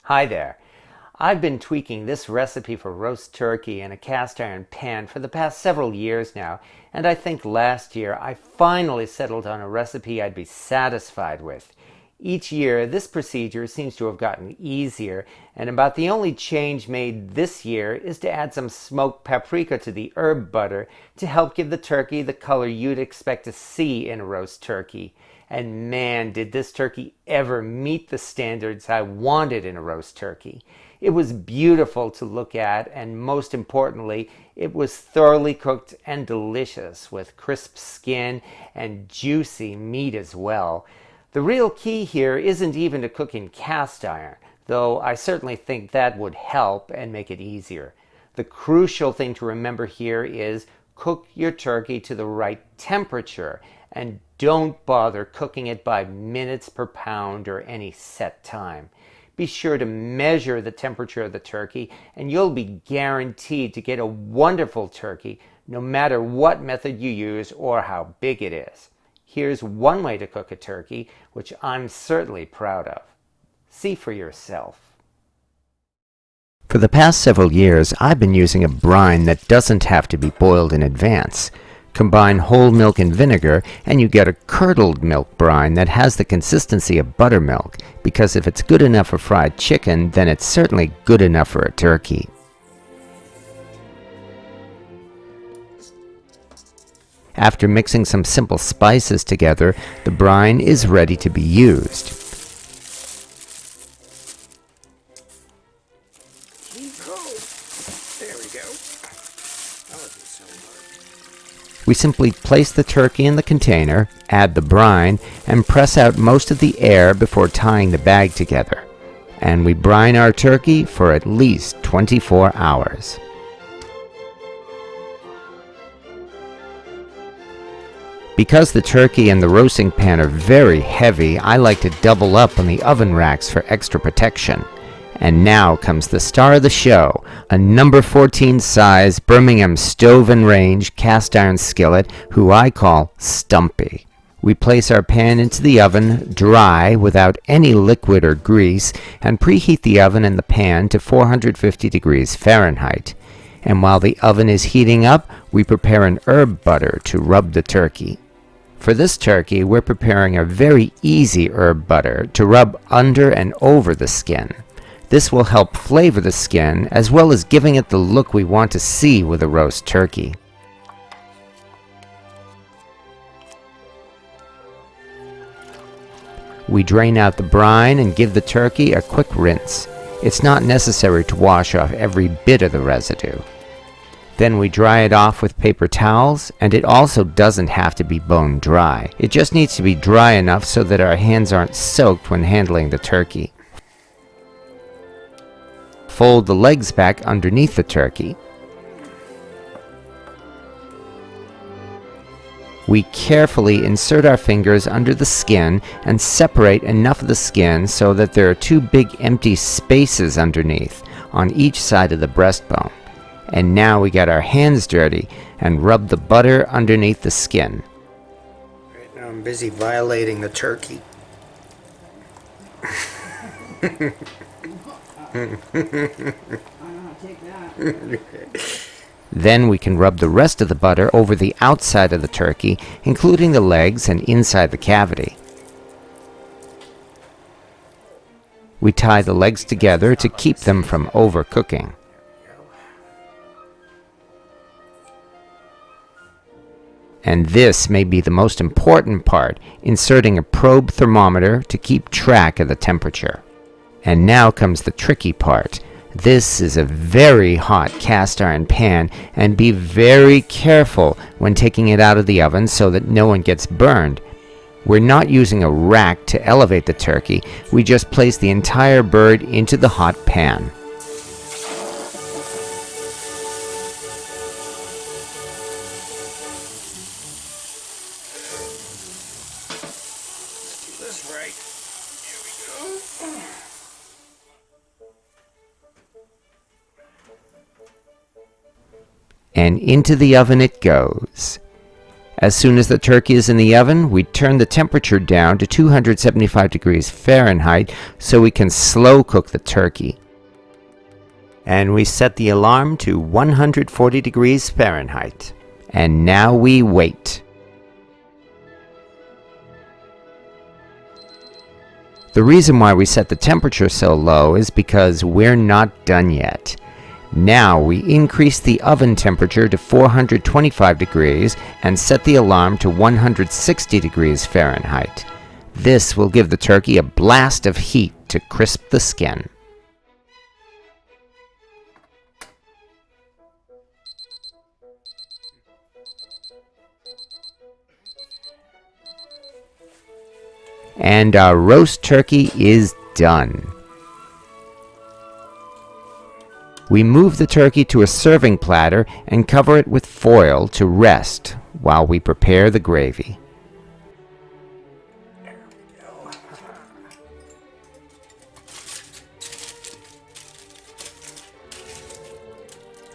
Hi there. I've been tweaking this recipe for roast turkey in a cast iron pan for the past several years now, and I think last year I finally settled on a recipe I'd be satisfied with. Each year, this procedure seems to have gotten easier, and about the only change made this year is to add some smoked paprika to the herb butter to help give the turkey the color you'd expect to see in a roast turkey. And man, did this turkey ever meet the standards I wanted in a roast turkey. It was beautiful to look at, and most importantly, it was thoroughly cooked and delicious with crisp skin and juicy meat as well. The real key here isn't even to cook in cast iron, though I certainly think that would help and make it easier. The crucial thing to remember here is cook your turkey to the right temperature and don't bother cooking it by minutes per pound or any set time. Be sure to measure the temperature of the turkey and you'll be guaranteed to get a wonderful turkey no matter what method you use or how big it is. Here's one way to cook a turkey, which I'm certainly proud of. See for yourself. For the past several years, I've been using a brine that doesn't have to be boiled in advance. Combine whole milk and vinegar, and you get a curdled milk brine that has the consistency of buttermilk, because if it's good enough for fried chicken, then it's certainly good enough for a turkey. After mixing some simple spices together, the brine is ready to be used. We simply place the turkey in the container, add the brine, and press out most of the air before tying the bag together. And we brine our turkey for at least 24 hours. Because the turkey and the roasting pan are very heavy, I like to double up on the oven racks for extra protection. And now comes the star of the show, a number 14 size Birmingham stove and range cast iron skillet, who I call Stumpy. We place our pan into the oven, dry, without any liquid or grease, and preheat the oven and the pan to 450 degrees Fahrenheit. And while the oven is heating up, we prepare an herb butter to rub the turkey. For this turkey, we're preparing a very easy herb butter to rub under and over the skin. This will help flavor the skin as well as giving it the look we want to see with a roast turkey. We drain out the brine and give the turkey a quick rinse. It's not necessary to wash off every bit of the residue. Then we dry it off with paper towels, and it also doesn't have to be bone dry. It just needs to be dry enough so that our hands aren't soaked when handling the turkey. Fold the legs back underneath the turkey. We carefully insert our fingers under the skin and separate enough of the skin so that there are two big empty spaces underneath on each side of the breastbone. And now we get our hands dirty and rub the butter underneath the skin. Right now I'm busy violating the turkey. Then we can rub the rest of the butter over the outside of the turkey, including the legs and inside the cavity. We tie the legs together to keep them from overcooking. And this may be the most important part, inserting a probe thermometer to keep track of the temperature. And now comes the tricky part. This is a very hot cast iron pan, and be very careful when taking it out of the oven so that no one gets burned. We're not using a rack to elevate the turkey, we just place the entire bird into the hot pan. And into the oven it goes. As soon as the turkey is in the oven, we turn the temperature down to 275 degrees Fahrenheit so we can slow cook the turkey. And we set the alarm to 140 degrees Fahrenheit. And now we wait. The reason why we set the temperature so low is because we're not done yet. Now we increase the oven temperature to 425 degrees and set the alarm to 160 degrees Fahrenheit. This will give the turkey a blast of heat to crisp the skin. And our roast turkey is done. We move the turkey to a serving platter and cover it with foil to rest while we prepare the gravy.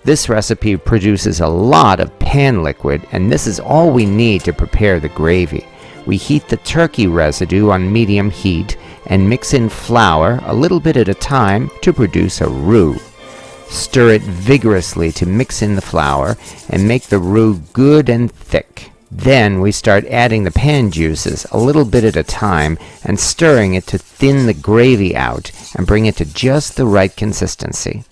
This recipe produces a lot of pan liquid, and this is all we need to prepare the gravy. We heat the turkey residue on medium heat and mix in flour a little bit at a time to produce a roux. Stir it vigorously to mix in the flour and make the roux good and thick. Then we start adding the pan juices a little bit at a time and stirring it to thin the gravy out and bring it to just the right consistency.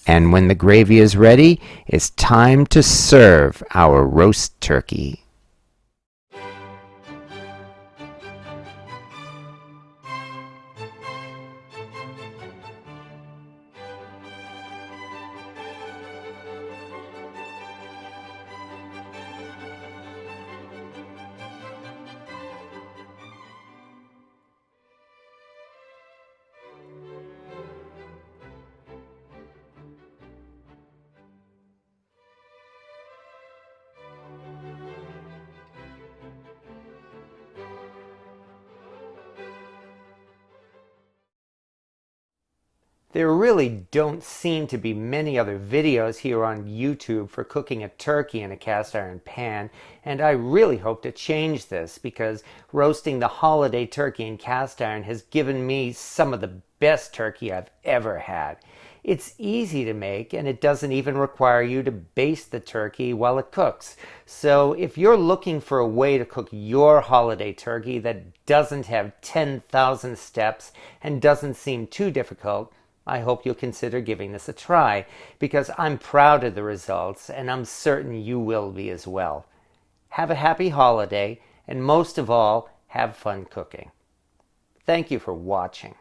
And when the gravy is ready, it's time to serve our roast turkey. There really don't seem to be many other videos here on YouTube for cooking a turkey in a cast iron pan, and I really hope to change this because roasting the holiday turkey in cast iron has given me some of the best turkey I've ever had. It's easy to make, and it doesn't even require you to baste the turkey while it cooks. So if you're looking for a way to cook your holiday turkey that doesn't have 10,000 steps and doesn't seem too difficult, I hope you'll consider giving this a try, because I'm proud of the results, and I'm certain you will be as well. Have a happy holiday, and most of all, have fun cooking. Thank you for watching.